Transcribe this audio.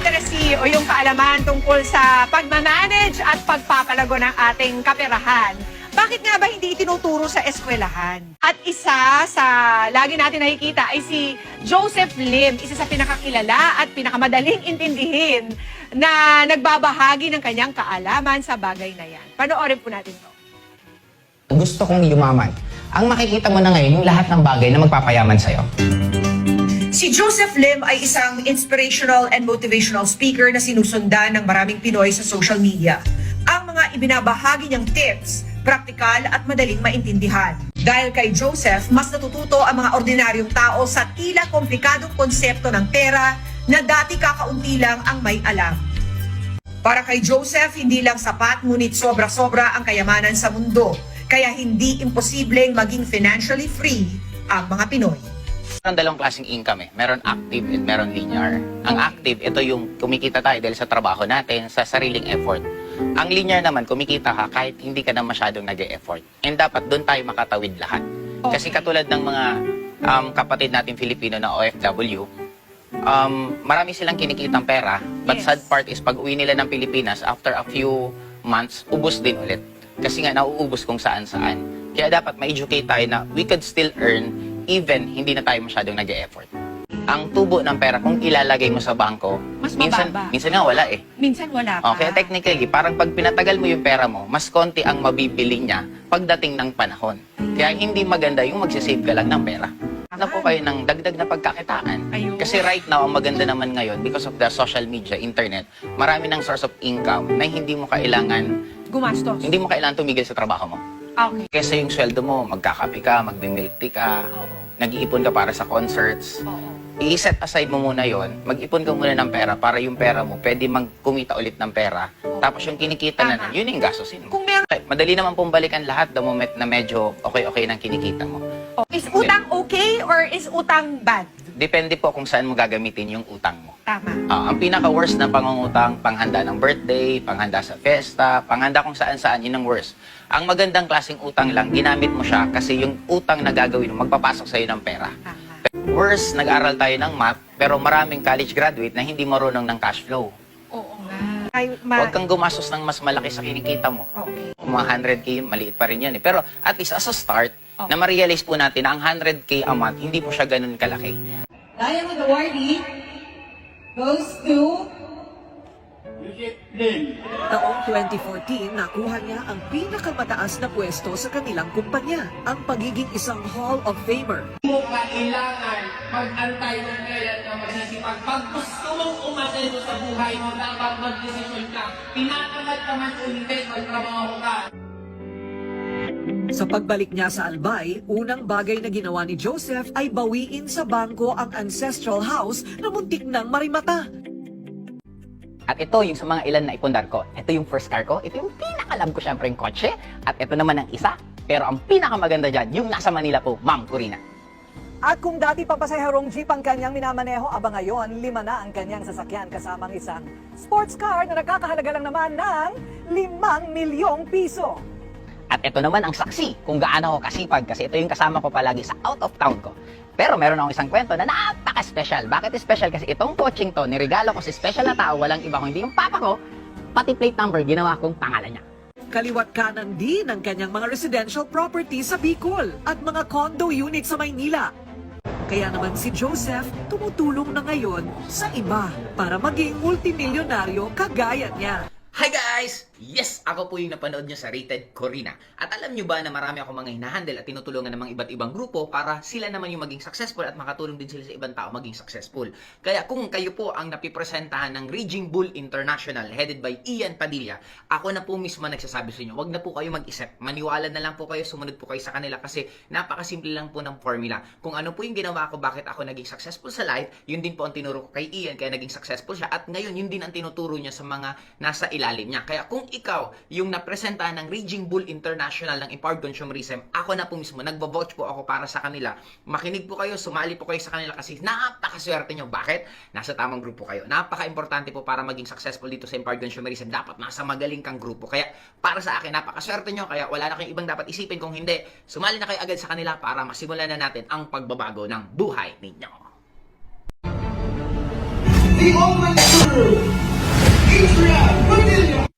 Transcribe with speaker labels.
Speaker 1: literacy o yung kaalaman tungkol sa pagmamanage at pagpapalago ng ating kaperahan. Bakit nga ba hindi itinuturo sa eskwelahan? At isa sa lagi natin nakikita ay si Joseph Lim, isa sa pinakakilala at pinakamadaling intindihin na nagbabahagi ng kanyang kaalaman sa bagay na yan. Panoorin po natin to.
Speaker 2: Gusto kong yumaman. Ang makikita mo na ngayon, yung lahat ng bagay na magpapayaman sa'yo.
Speaker 1: Si Joseph Lim ay isang inspirational and motivational speaker na sinusundan ng maraming Pinoy sa social media. Ang mga ibinabahagi niyang tips, praktikal at madaling maintindihan. Dahil kay Joseph, mas natututo ang mga ordinaryong tao sa tila komplikadong konsepto ng pera na dati kakaunti lang ang may alam. Para kay Joseph, hindi lang sapat ngunit sobra-sobra ang kayamanan sa mundo, kaya hindi imposibleng maging financially free ang mga Pinoy.
Speaker 3: Meron dalawang klaseng income eh. Meron active and meron linear. Ang active, ito yung kumikita tayo dahil sa trabaho natin, sa sariling effort. Ang linear naman, kumikita ka kahit hindi ka na masyadong nag-e-effort. And dapat doon tayo makatawid lahat. Kasi katulad ng mga kapatid natin Filipino na OFW, marami silang kinikitang pera, but
Speaker 1: Yes.
Speaker 3: sad part is pag uwi nila ng Pilipinas, after a few months, ubos din ulit. Kasi nga nauubos kung saan-saan. Kaya dapat ma-educate tayo na we could still earn even hindi na tayo masyadong nag-e-effort. Ang tubo ng pera, kung ilalagay mo sa bangko,
Speaker 1: Mas
Speaker 3: minsan nga wala eh.
Speaker 1: Minsan wala pa.
Speaker 3: Okay, technically, parang pag pinatagal mo yung pera mo, mas konti ang mabibili niya pagdating ng panahon. Kaya hindi maganda yung magsisave ka lang ng pera. Na po kayo ng dagdag na pagkakitaan.
Speaker 1: Ayun.
Speaker 3: Kasi right now, ang maganda naman ngayon, because of the social media, internet, marami ng source of income na hindi mo kailangan tumigil sa trabaho mo.
Speaker 1: Okay.
Speaker 3: Kasi yung sweldo mo, magkakape ka, magbi-milk tea ka, nag-iipon ka para sa concerts. I-set aside mo muna yon, mag-ipon ka muna ng pera para yung pera mo pwede kumita ulit ng pera. Tapos yung kinikita na, yun yung gastusin mo.
Speaker 1: Kung meron,
Speaker 3: Madali naman pong balikan lahat the moment na medyo okay ng kinikita mo.
Speaker 1: is utang okay or is utang bad?
Speaker 3: Depende po kung saan mo gagamitin yung utang mo.
Speaker 1: Tama.
Speaker 3: Ang pinaka-worst na pangungutang, panghanda ng birthday, panghanda sa fiesta, panghanda kung saan-saan, yun ang worst. Ang magandang klaseng utang lang, ginamit mo siya kasi yung utang na gagawin mo, magpapasok sa'yo ng pera.
Speaker 1: Tama.
Speaker 3: Worst, nag-aral tayo ng math, pero maraming college graduate na hindi marunong ng cash flow.
Speaker 1: Oo nga.
Speaker 3: Huwag kang gumastos ng mas malaki sa kinikita mo.
Speaker 1: Okay.
Speaker 3: Kung mga 100K, maliit pa rin yan eh. Pero at least as a start, na ma-realize po natin na ang 100K a month, hindi po siya ganun kalaki.
Speaker 4: Diamond awardee goes to
Speaker 5: Taong 2014, nakuha niya ang pinakamataas na pwesto sa kanilang kumpanya, ang pagiging isang Hall of Famer.
Speaker 6: Mo kailangan mag-antay ng kailan ka magsisipag. Pag gusto mong umasenso sa buhay mo, dapat mag-desisyon ka. Tinatamad ka man o hindi, magtrabaho ka.
Speaker 5: Sa pagbalik niya sa Albay, unang bagay na ginawa ni Joseph ay bawiin sa bangko ang ancestral house na muntik nang marimata.
Speaker 2: At ito yung sa mga ilan na ipundar ko. Ito yung first car ko. Ito yung pinakalam ko syempre yung kotse. At ito naman ang isa. Pero ang pinakamaganda dyan, yung nasa Manila po, Ma'am Corina.
Speaker 7: At kung dati pampasaherong jeep ang kanyang minamaneho, aba ngayon, 5 na ang kanyang sasakyan kasamang isang sports car na nakakahalaga lang naman ng 5 milyong piso.
Speaker 2: At ito naman ang saksi kung gaano ako kasipag kasi ito yung kasama ko palagi sa out of town ko. Pero meron akong isang kwento na napaka-special. Bakit special? Kasi itong coaching to, niregalo ko si special na tao, walang iba kundi yung papa ko, pati plate number, ginawa kong pangalan niya.
Speaker 5: Kaliwat kanan din ang kanyang mga residential property sa Bicol at mga condo unit sa Maynila. Kaya naman si Joseph tumutulong na ngayon sa iba para maging multimilyonaryo kagaya niya.
Speaker 3: Hi guys! Yes! Ako po yung napanood nyo sa Rated Corina. At alam nyo ba na marami ako mga hinahandle at tinutulungan ng mga iba't ibang grupo para sila naman yung maging successful at makatulong din sila sa ibang tao maging successful. Kaya kung kayo po ang napipresentahan ng Raging Bull International headed by Ian Padilla, ako na po mismo nagsasabi sa inyo, wag na po kayo mag-isip. Maniwala na lang po kayo, sumunod po kayo sa kanila kasi napakasimple lang po ng formula. Kung ano po yung ginawa ko, bakit ako naging successful sa life, yun din po ang tinuro ko kay Ian kaya naging successful siya. At ngayon, yun din ang tinuturo niya sa mga nasa ilalim niya. Kaya kung ikaw yung napresentahan ng Raging Bull International ng Empowered Consumerism, ako na po mismo, nagbo-vouch po ako para sa kanila. Makinig po kayo, sumali po kayo sa kanila kasi napakaswerte nyo. Bakit? Nasa tamang grupo kayo. Napaka-importante po para maging successful dito sa Empowered Consumerism. Dapat nasa magaling kang grupo. Kaya para sa akin, napakaswerte nyo. Kaya wala na kayong ibang dapat isipin. Kung hindi, sumali na kayo agad sa kanila para masimulan na natin ang pagbabago ng buhay ninyo.
Speaker 8: the Omen Crew, Adrian Padilla.